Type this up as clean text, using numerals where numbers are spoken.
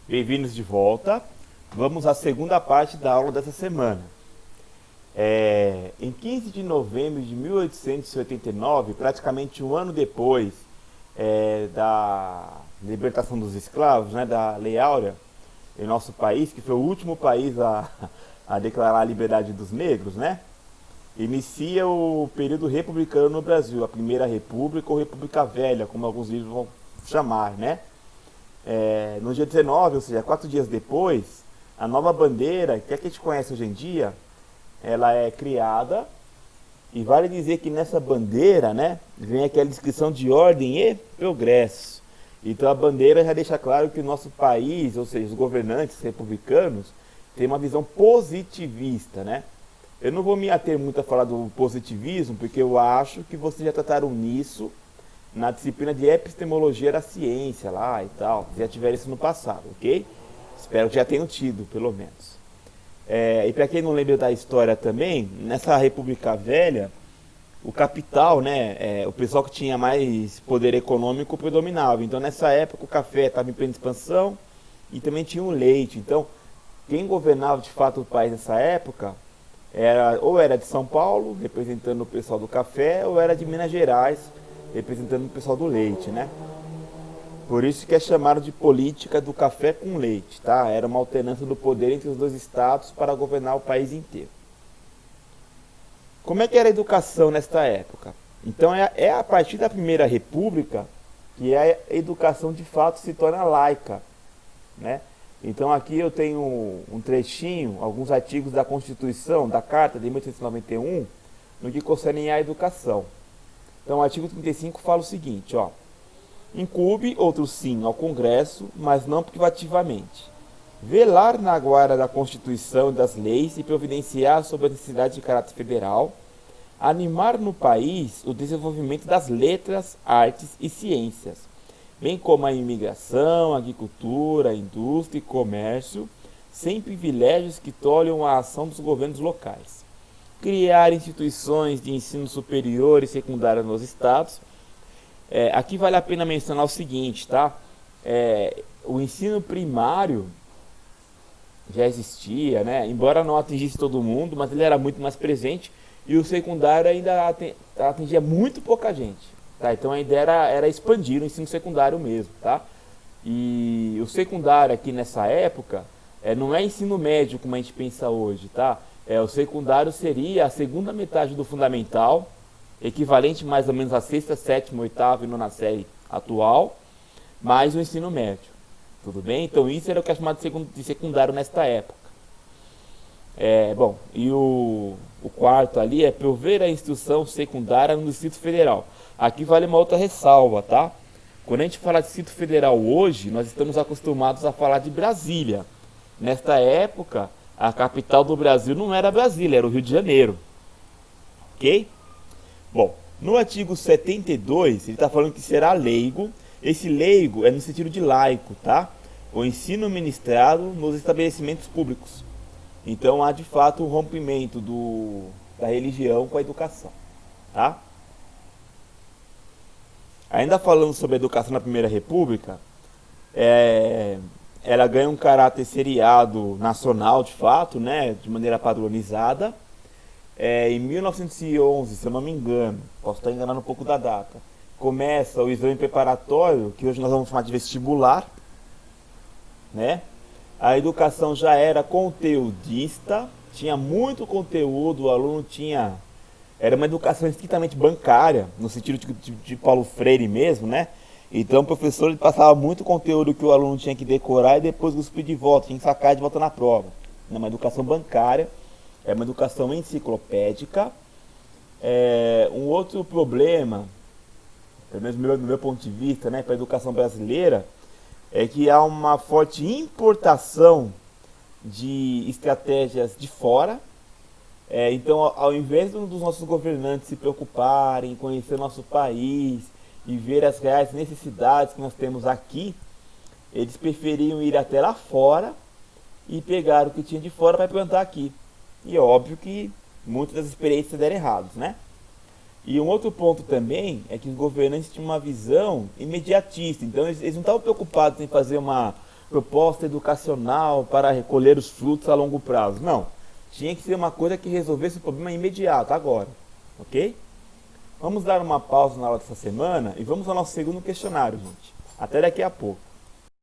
Bem-vindos de volta. Vamos à segunda parte da aula dessa semana. Em 15 de novembro de 1889, praticamente um ano depois da libertação dos escravos, né, da Lei Áurea, em nosso país, que foi o último país a declarar a liberdade dos negros, né? Inicia o período republicano no Brasil, a Primeira República ou República Velha, como alguns livros vão chamar, né? No dia 19, ou seja, 4 dias depois, a nova bandeira, que é que a gente conhece hoje em dia, ela é criada, e vale dizer que nessa bandeira, né, vem aquela descrição de ordem e progresso. Então a bandeira já deixa claro que o nosso país, ou seja, os governantes republicanos, têm uma visão positivista, né? Eu não vou me ater muito a falar do positivismo, porque eu acho que vocês já trataram nisso na disciplina de epistemologia da ciência lá e tal, já tiveram isso no passado, ok? Espero que já tenham tido, pelo menos. E para quem não lembra da história também, nessa República Velha, o capital, né, o pessoal que tinha mais poder econômico predominava. Então nessa época o café estava em plena expansão e também tinha o leite. Então quem governava de fato o país nessa época ou era de São Paulo, representando o pessoal do café, ou era de Minas Gerais, representando o pessoal do leite, né? Por isso que é chamado de política do café com leite, tá? Era uma alternância do poder entre os dois estados para governar o país inteiro. Como é que era a educação nesta época? Então é a partir da Primeira República que a educação de fato se torna laica, né? Então aqui eu tenho um trechinho, alguns artigos da Constituição, da Carta de 1891, no que concerne à educação. Então o artigo 35 fala o seguinte, ó: incumbe outro sim ao Congresso, mas não privativamente, velar na guarda da Constituição e das leis e providenciar sobre a necessidade de caráter federal, animar no país o desenvolvimento das letras, artes e ciências, bem como a imigração, a agricultura, a indústria e comércio, sem privilégios que tolham a ação dos governos locais. Criar instituições de ensino superior e secundário nos estados. Aqui vale a pena mencionar o seguinte, tá? O ensino primário já existia, né? Embora não atingisse todo mundo, mas ele era muito mais presente, e o secundário ainda atingia muito pouca gente. Tá, então a ideia era expandir o ensino secundário mesmo, tá? E o secundário aqui nessa época não é ensino médio como a gente pensa hoje, tá? O secundário seria a segunda metade do fundamental, equivalente mais ou menos à sexta, sétima, oitava e nona série atual, mais o ensino médio, tudo bem? Então isso era o que é chamado de secundário nesta época. E o quarto ali é prover a instrução secundária no Distrito Federal. Aqui vale uma outra ressalva, tá? Quando a gente fala de Distrito Federal hoje, nós estamos acostumados a falar de Brasília. Nesta época, a capital do Brasil não era Brasília, era o Rio de Janeiro. Ok? Bom, no artigo 72, ele está falando que será leigo. Esse leigo é no sentido de laico, tá? O ensino ministrado nos estabelecimentos públicos. Então há de fato um rompimento da religião com a educação, tá? Ainda falando sobre a educação na Primeira República, ela ganha um caráter seriado nacional de fato, né, de maneira padronizada. Em 1911, se eu não me engano, posso estar enganando um pouco da data, começa o exame preparatório, que hoje nós vamos chamar de vestibular, né? A educação já era conteudista, tinha muito conteúdo, o aluno tinha... Era uma educação estritamente bancária, no sentido de Paulo Freire mesmo, né? Então o professor ele passava muito conteúdo que o aluno tinha que decorar e depois cuspir de volta, tinha que sacar de volta na prova. É uma educação bancária, é uma educação enciclopédica. Um outro problema, pelo menos do meu ponto de vista, né, para a educação brasileira, é que há uma forte importação de estratégias de fora. Então, ao invés dos nossos governantes se preocuparem em conhecer o nosso país e ver as reais necessidades que nós temos aqui, eles preferiam ir até lá fora e pegar o que tinha de fora para implantar aqui. E é óbvio que muitas das experiências deram errados, né? E um outro ponto também é que os governantes tinham uma visão imediatista. Então eles não estavam preocupados em fazer uma proposta educacional para recolher os frutos a longo prazo. Não. Tinha que ser uma coisa que resolvesse o problema imediato, agora. Ok? Vamos dar uma pausa na aula dessa semana e vamos ao nosso segundo questionário, gente. Até daqui a pouco.